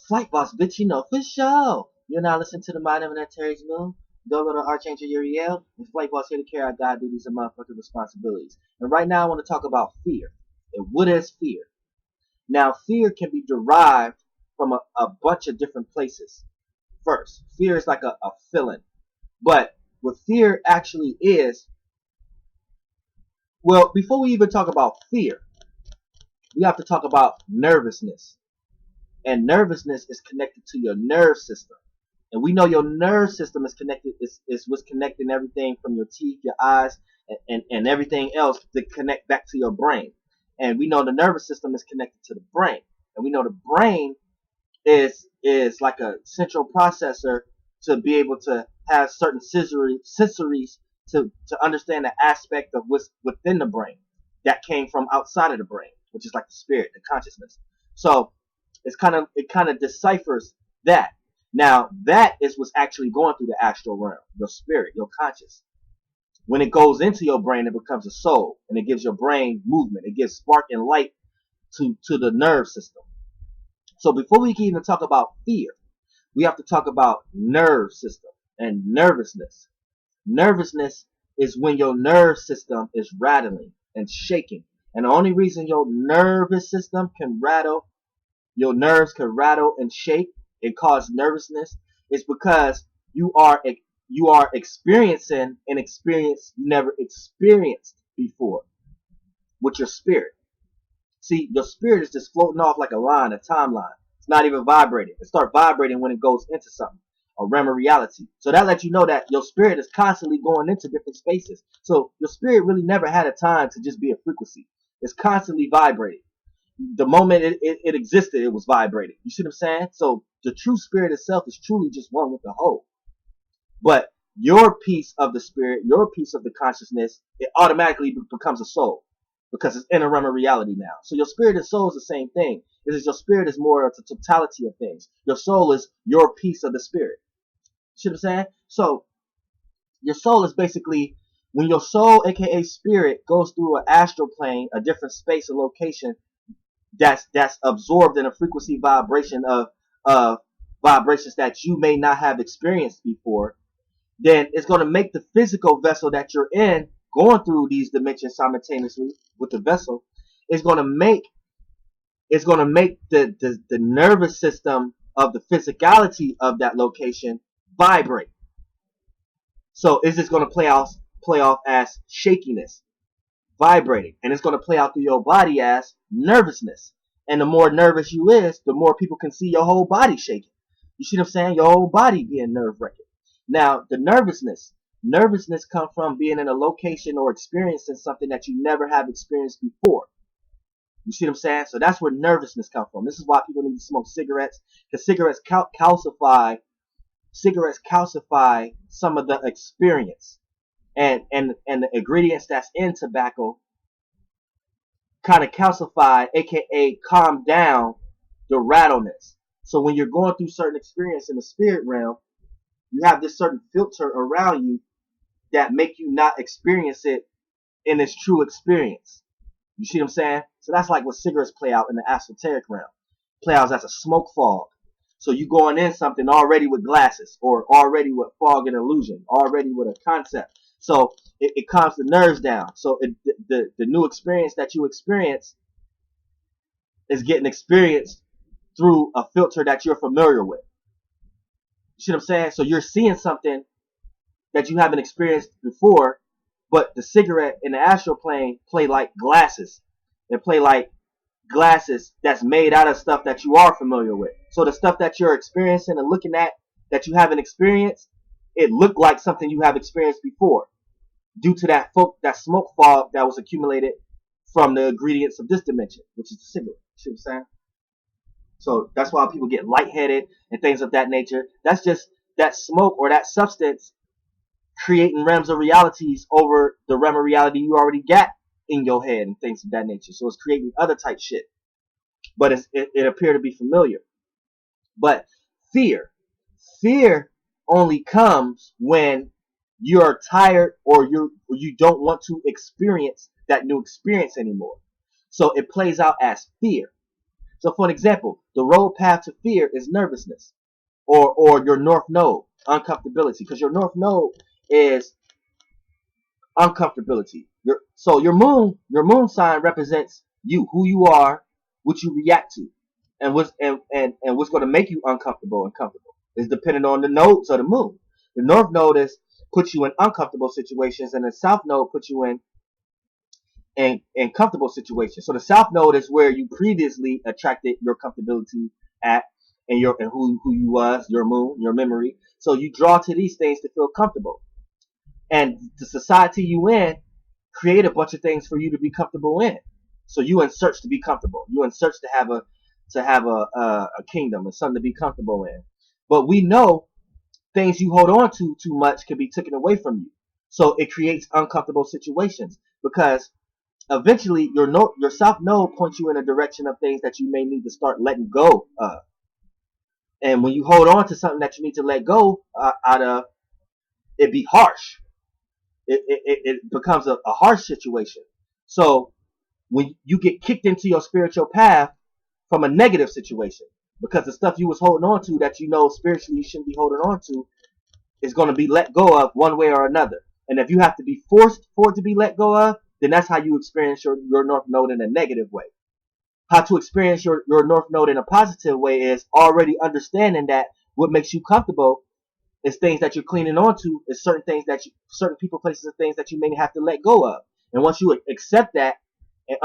Flight Boss, bitch, you know, for sure. You're now listening to the Mind of an Terry's Moon. Go to Archangel Uriel. And Flight Boss here to carry out God duties and motherfucking responsibilities. And right now I want to talk about fear. And what is fear? Now, fear can be derived from a bunch of different places. First, fear is like a feeling. But what fear actually is, well, before we even talk about fear, we have to talk about nervousness. And nervousness is connected to your nerve system. And we know your nerve system is connected, is what's connecting everything from your teeth, your eyes, and everything else to connect back to your brain. And we know the nervous system is connected to the brain. And we know the brain is like a central processor to be able to have certain sensories to understand the aspect of what's within the brain that came from outside of the brain, which is like the spirit, the consciousness. So it kind of deciphers that. Now that is what's actually going through the astral realm, your spirit, your conscious. When it goes into your brain, it becomes a soul, and it gives your brain movement. It gives spark and light to the nerve system. So before we can even talk about fear, we have to talk about nerve system and nervousness. Nervousness is when your nerve system is rattling and shaking. And the only reason your nervous system can rattle, your nerves can rattle and shake and cause nervousness is because you are experiencing an experience you never experienced before with your spirit. See, your spirit is just floating off like a line, a timeline. It's not even vibrating. It starts vibrating when it goes into something, a realm of reality. So that lets you know that your spirit is constantly going into different spaces. So your spirit really never had a time to just be a frequency. It's constantly vibrating. The moment it existed, it was vibrating. You see what I'm saying? So the true spirit itself is truly just one with the whole. But your piece of the spirit, your piece of the consciousness, it automatically becomes a soul because it's in a realm of reality now. So your spirit and soul is the same thing. It's just your spirit is more of the totality of things. Your soul is your piece of the spirit. See what I'm saying? So your soul is basically when your soul, aka spirit, goes through an astral plane, a different space or location that's absorbed in a frequency vibration of vibrations that you may not have experienced before, then it's going to make the physical vessel that you're in going through these dimensions simultaneously with the vessel is going to make the nervous system of the physicality of that location vibrate. So it's just going to play off as shakiness, vibrating, and it's going to play out through your body as nervousness. And the more nervous you is, the more people can see your whole body shaking. You see what I'm saying? Your whole body being nerve-wracking. Now, the nervousness comes from being in a location or experiencing something that you never have experienced before. You see what I'm saying? So that's where nervousness comes from. This is why people need to smoke cigarettes, because cigarettes calcify some of the experience, and the ingredients that's in tobacco kind of calcify, aka calm down the rattleness. So when you're going through certain experience in the spirit realm, you have this certain filter around you that make you not experience it in its true experience. You see what I'm saying? So that's like what cigarettes play out in the esoteric realm. Play out as a smoke fog. So you going in something already with glasses, or already with fog and illusion, already with a concept. So it calms the nerves down. So the new experience that you experience is getting experienced through a filter that you're familiar with. You see what I'm saying? So you're seeing something that you haven't experienced before, but the cigarette in the astral plane play like glasses. They play like glasses that's made out of stuff that you are familiar with. So the stuff that you're experiencing and looking at that you haven't experienced, it looked like something you have experienced before due to that smoke fog that was accumulated from the ingredients of this dimension, which is the cigarette. You see what I'm saying? So that's why people get lightheaded and things of that nature. That's just that smoke or that substance creating realms of realities over the realm of reality you already got in your head and things of that nature. So it's creating other type shit. But it appeared to be familiar. But fear only comes when you're tired or you don't want to experience that new experience anymore. So it plays out as fear. So for an example, the road path to fear is nervousness, or your north node, uncomfortability, because your north node is uncomfortability. Your moon sign represents you, who you are, what you react to, and what's going to make you uncomfortable and comfortable is dependent on the nodes of the moon. The north node is puts you in uncomfortable situations, and the south node puts you in comfortable situations. So the south node is where you previously attracted your comfortability at, and who you was, your moon, your memory. So you draw to these things to feel comfortable. And the society you in create a bunch of things for you to be comfortable in. So you in search to be comfortable. You in search to have a kingdom and something to be comfortable in. But we know things you hold on to too much can be taken away from you. So it creates uncomfortable situations because eventually your south node points you in a direction of things that you may need to start letting go of. And when you hold on to something that you need to let go out of, it be harsh. It becomes a harsh situation. So when you get kicked into your spiritual path from a negative situation, because the stuff you was holding on to that you know spiritually you shouldn't be holding on to is going to be let go of one way or another. And if you have to be forced for it to be let go of, then that's how you experience your north node in a negative way. How to experience your north node in a positive way is already understanding that what makes you comfortable is things that you're clinging on to, is certain people, places, and things that you may have to let go of. And once you accept that and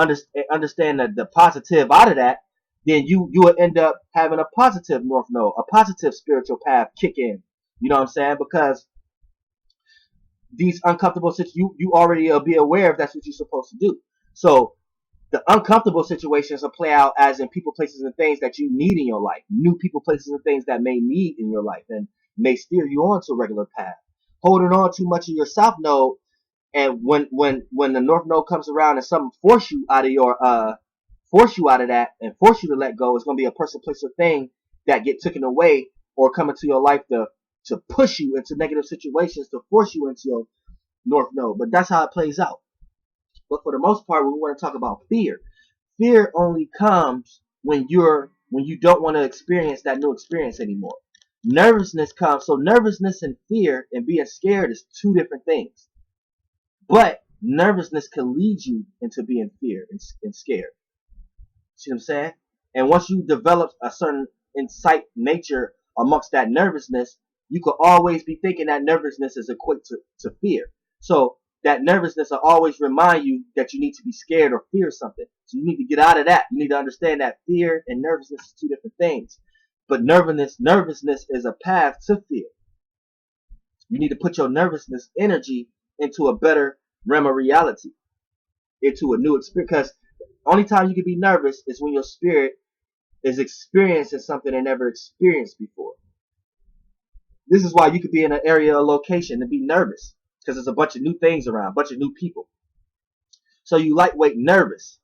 understand the positive out of that, then you will end up having a positive north node, a positive spiritual path kick in. You know what I'm saying? Because these uncomfortable situations, you already be aware if that's what you're supposed to do. So the uncomfortable situations will play out as in people, places, and things that you need in your life. New people, places, and things that may need in your life and may steer you on to a regular path. Holding on too much of your south node, and when the north node comes around and something force you out of that and force you to let go, it's gonna be a person, place, or thing that get taken away or come into your life to push you into negative situations, to force you into your north node. But that's how it plays out. But for the most part, we want to talk about fear. Fear only comes when you don't want to experience that new experience anymore. Nervousness comes. So nervousness and fear and being scared is two different things. But nervousness can lead you into being fear and scared. See what I'm saying? And once you develop a certain insight nature amongst that nervousness, you could always be thinking that nervousness is equate to fear. So that nervousness will always remind you that you need to be scared or fear something. So you need to get out of that. You need to understand that fear and nervousness is two different things. But nervousness is a path to fear. You need to put your nervousness energy into a better realm of reality, into a new experience. Because only time you can be nervous is when your spirit is experiencing something they never experienced before. This is why you could be in an area or location and be nervous, because there's a bunch of new things around, a bunch of new people. So you lightweight nervous.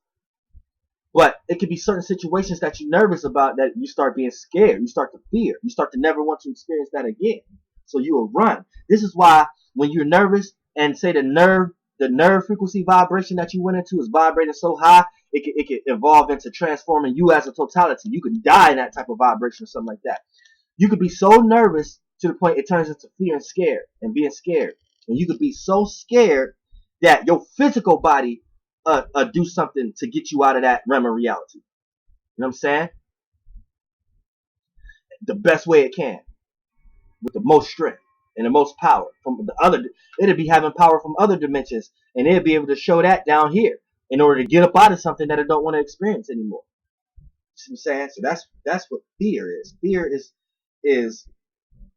But it could be certain situations that you're nervous about that you start being scared. You start to fear. You start to never want to experience that again. So you will run. This is why when you're nervous and say the nerve frequency vibration that you went into is vibrating so high, it could evolve into transforming you as a totality. You could die in that type of vibration or something like that. You could be so nervous to the point it turns into fear and scared and being scared. And you could be so scared that your physical body do something to get you out of that realm of reality. You know what I'm saying? The best way it can, with the most strength and the most power from the other. It'll be having power from other dimensions, and it'll be able to show that down here in order to get up out of something that it don't want to experience anymore. See what I'm saying? So that's what fear is. Fear is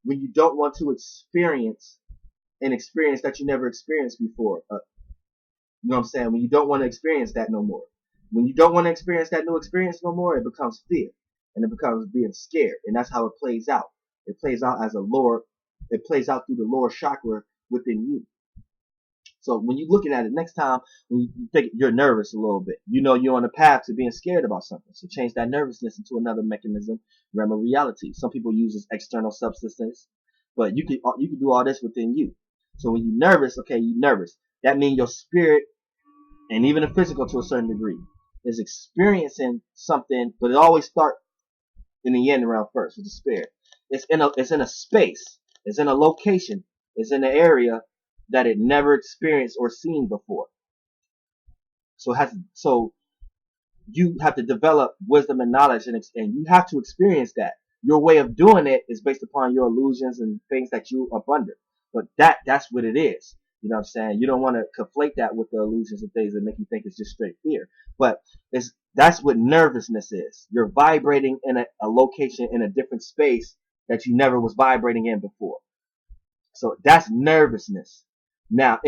when you don't want to experience an experience that you never experienced before. You know what I'm saying? When you don't want to experience that no more. When you don't want to experience that new experience no more, it becomes fear. And it becomes being scared. And that's how it plays out. It plays out as it plays out through the lower chakra within you. So when you're looking at it next time, when you think you're nervous a little bit, you know you're on the path to being scared about something. So change that nervousness into another mechanism, realm of reality. Some people use external substances, but you can do all this within you. So when you're nervous, okay, you're nervous. That means your spirit and even the physical to a certain degree is experiencing something, but it always starts in the end around first with the spirit. It's in a space, it's in a location, it's in an area that it never experienced or seen before. So you have to develop wisdom and knowledge, and you have to experience that. Your way of doing it is based upon your illusions and things that you up under. But that's what it is. You know what I'm saying? You don't want to conflate that with the illusions and things that make you think it's just straight fear. But that's what nervousness is. You're vibrating in a location in a different space that you never was vibrating in before. So that's nervousness. Now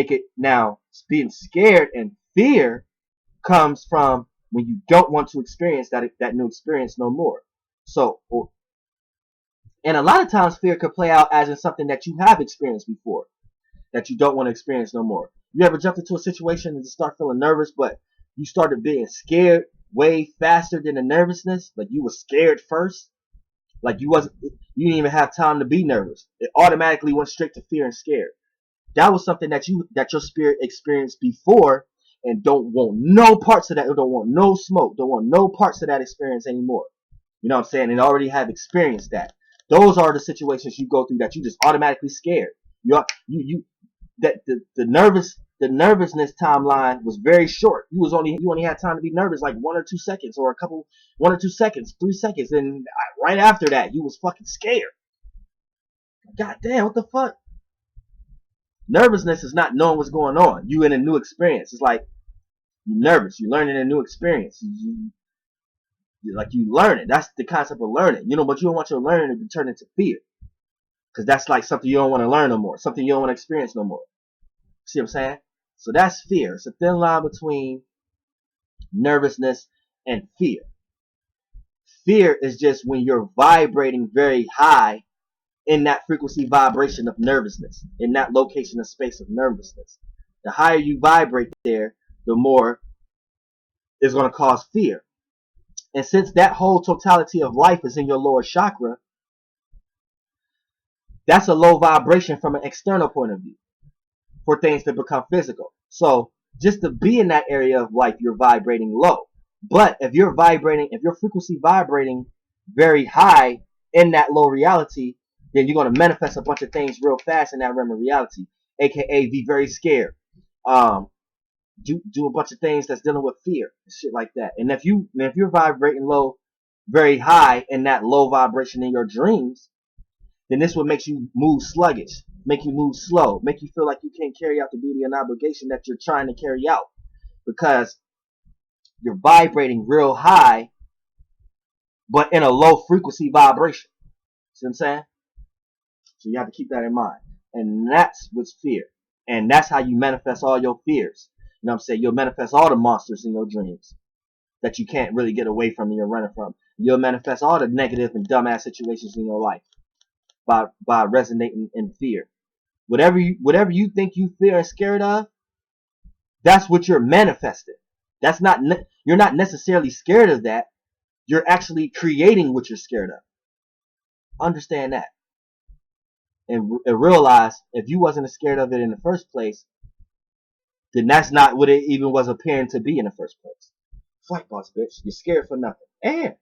being scared and fear comes from when you don't want to experience that new experience no more. So, and a lot of times fear could play out as in something that you have experienced before that you don't want to experience no more. You ever jumped into a situation and just start feeling nervous, but you started being scared way faster than the nervousness? Like you were scared first, like you didn't even have time to be nervous. It automatically went straight to fear and scared. That was something that your spirit experienced before, and don't want no parts of that. Don't want no smoke. Don't want no parts of that experience anymore. You know what I'm saying? And already have experienced that. Those are the situations you go through that you just automatically scared. You that the nervousness timeline was very short. You only had time to be nervous like 1 or 2 seconds, or 1 or 2 seconds, 3 seconds, and right after that you was fucking scared. God damn, what the fuck? Nervousness is not knowing what's going on. You in a new experience. It's like you're nervous. You're learning a new experience. You learn it. That's the concept of learning. But you don't want your learning to be turned into fear. Because that's like something you don't want to learn no more. Something you don't want to experience no more. See what I'm saying? So that's fear. It's a thin line between nervousness and fear. Fear is just when you're vibrating very high in that frequency vibration of nervousness, in that location of space of nervousness. The higher you vibrate there, the more it's going to cause fear. And since that whole totality of life is in your lower chakra, that's a low vibration from an external point of view for things to become physical. So just to be in that area of life, you're vibrating low. But if your frequency vibrating very high in that low reality, then you're going to manifest a bunch of things real fast in that realm of reality, aka be very scared. Do a bunch of things that's dealing with fear and shit like that. And if you're vibrating low, very high in that low vibration in your dreams, then this would make you move sluggish, make you move slow, make you feel like you can't carry out the duty and obligation that you're trying to carry out because you're vibrating real high, but in a low frequency vibration. See what I'm saying? So you have to keep that in mind. And that's what's fear. And that's how you manifest all your fears. You know what I'm saying? You'll manifest all the monsters in your dreams that you can't really get away from and you're running from. You'll manifest all the negative and dumbass situations in your life by resonating in fear. Whatever you think you fear and scared of, that's what you're manifesting. You're not necessarily scared of that. You're actually creating what you're scared of. Understand that. And realize if you wasn't scared of it in the first place, then that's not what it even was appearing to be in the first place. Flight boss, bitch. You're scared for nothing. And